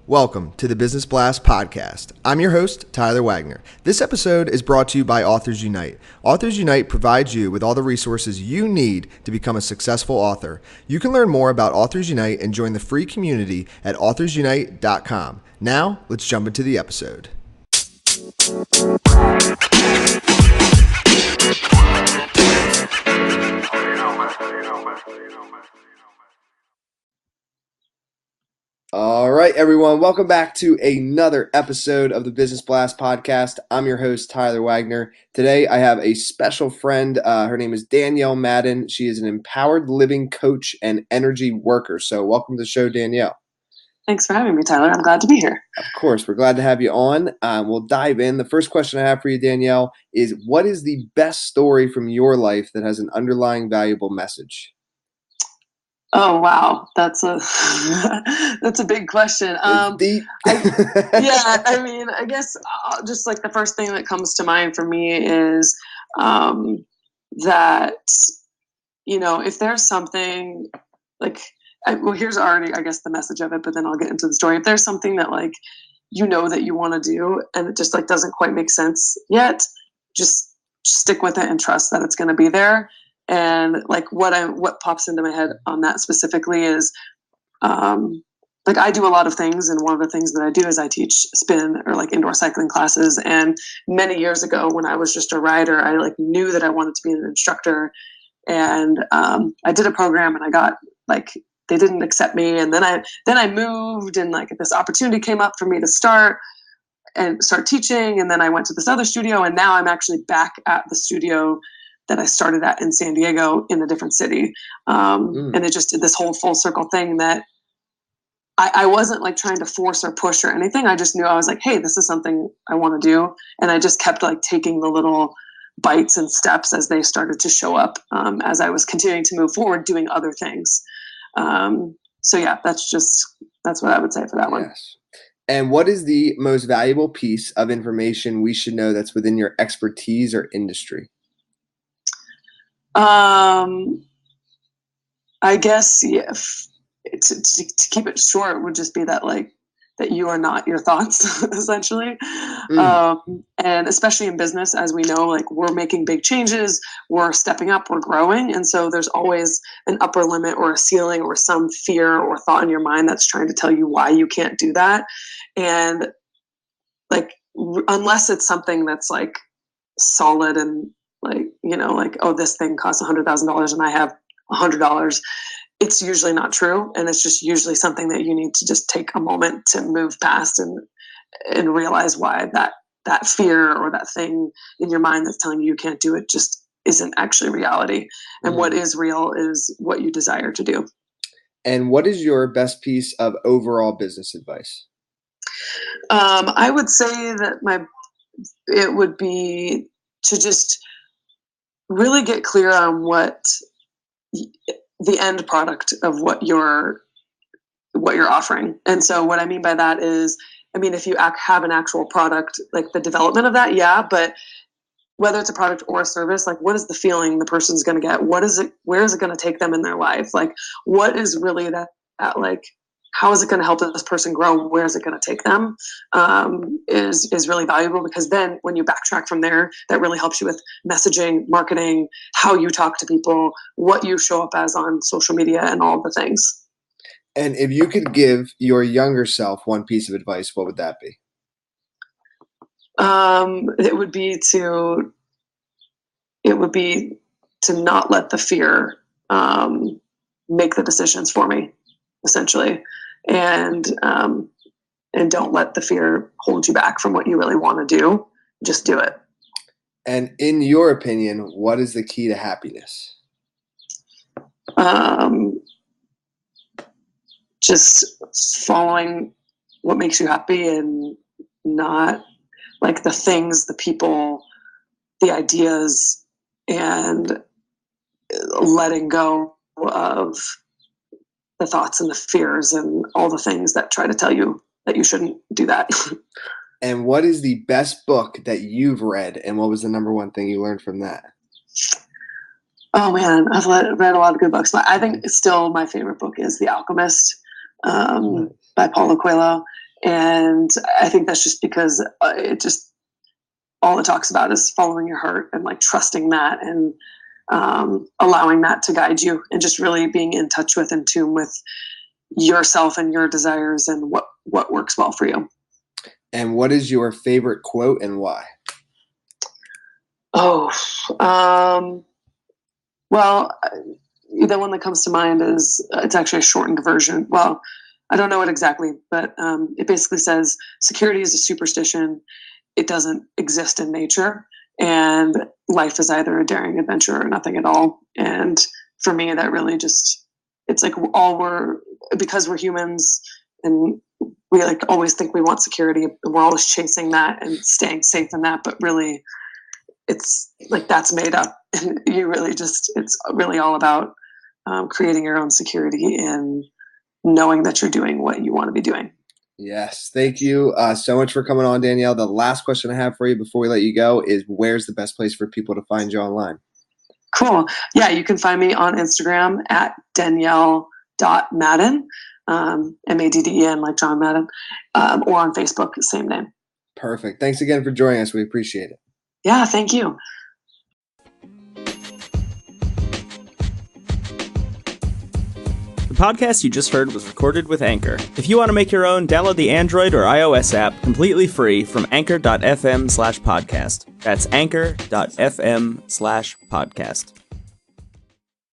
Welcome to the Business Blast podcast. I'm your host, Tyler Wagner. This episode is brought to you by Authors Unite. Authors Unite provides you with all the resources you need to become a successful author. You can learn more about Authors Unite and join the free community at authorsunite.com. Now, let's jump into the episode. All right, everyone. Welcome back to another episode of the Business Blast podcast. I'm your host, Tyler Wagner. Today, I have a special friend. Her name is Danielle Madden. She is an empowered living coach and energy worker. So welcome to the show, Danielle. Thanks for having me, Tyler. I'm glad to be here. Of course. We're glad to have you on. We'll dive in. The first question I have for you, Danielle, is what is the best story from your life that has an underlying valuable message? Oh, wow. That's a that's a big question. Deep. I guess just like the first thing that comes to mind for me is that, if there's something like, here's already, I guess, the message of it, but then I'll get into the story. If there's something that that you want to do and it just doesn't quite make sense yet, just stick with it and trust that it's going to be there. And what pops into my head on that specifically is, I do a lot of things, and one of the things that I do is I teach spin or indoor cycling classes. And many years ago, when I was just a rider, I knew that I wanted to be an instructor, and I did a program, and I got they didn't accept me, and then I moved, and this opportunity came up for me to start teaching, and then I went to this other studio, and now I'm actually back at the studio that I started at in San Diego in a different city. And it just did this whole full circle thing that I wasn't trying to force or push or anything. I just knew I was hey, this is something I want to do. And I just kept take,ing the little bites and steps as they started to show up, as I was continuing to move forward, doing other things. That's what I would say for that one. Yes. And what is the most valuable piece of information we should know that's within your expertise or industry? I guess to keep it short would just be that that you are not your thoughts, essentially. And especially in business, as we know, we're making big changes, we're stepping up, we're growing. And so there's always an upper limit or a ceiling or some fear or thought in your mind that's trying to tell you why you can't do that. And unless it's something that's solid and oh, this thing costs $100,000 and I have $100, it's usually not true. And it's just usually something that you need to just take a moment to move past and realize why that fear or that thing in your mind that's telling you can't do it just isn't actually reality. And what is real is what you desire to do. And what is your best piece of overall business advice? I would say that it would be to just really get clear on what the end product of what you're offering. And so what I mean by that is, if you have an actual product, the development of that, yeah, but whether it's a product or a service, what is the feeling the person's going to get? Where is it going to take them in their life? What is really that how is it going to help this person grow? Where is it going to take them? Is really valuable, because then when you backtrack from there, that really helps you with messaging, marketing, how you talk to people, what you show up as on social media, and all the things. And if you could give your younger self one piece of advice, what would that be? It would be to not let the fear make the decisions for me, essentially. And don't let the fear hold you back from what you really want to do. Just do it. And in your opinion, what is the key to happiness? Just following what makes you happy, and not the things, the people, the ideas, and letting go of the thoughts and the fears and all the things that try to tell you that you shouldn't do that. And what is the best book that you've read, and what was the number one thing you learned from that? Oh man, I've read a lot of good books, but I think still my favorite book is The Alchemist by Paulo Coelho. And I think that's just because all it talks about is following your heart and like trusting that and allowing that to guide you and just really being in touch with, in tune with yourself and your desires and what works well for you. And what is your favorite quote and why? Oh, well, the one that comes to mind is, it's actually a shortened version. Well, I don't know it exactly, but it basically says security is a superstition. It doesn't exist in nature, and life is either a daring adventure or nothing at all. And for me, that really just, it's like because we're humans and we like always think we want security and we're always chasing that and staying safe in that, but really it's like that's made up, and it's really all about creating your own security and knowing that you're doing what you want to be doing. Yes. Thank you so much for coming on, Danielle. The last question I have for you before we let you go is, where's the best place for people to find you online? Cool. Yeah, you can find me on Instagram at Danielle.Madden, Madden, like John Madden, or on Facebook, same name. Perfect. Thanks again for joining us. We appreciate it. Yeah, thank you. The podcast you just heard was recorded with Anchor. If you want to make your own, download the Android or iOS app completely free from anchor.fm/podcast. That's anchor.fm/podcast.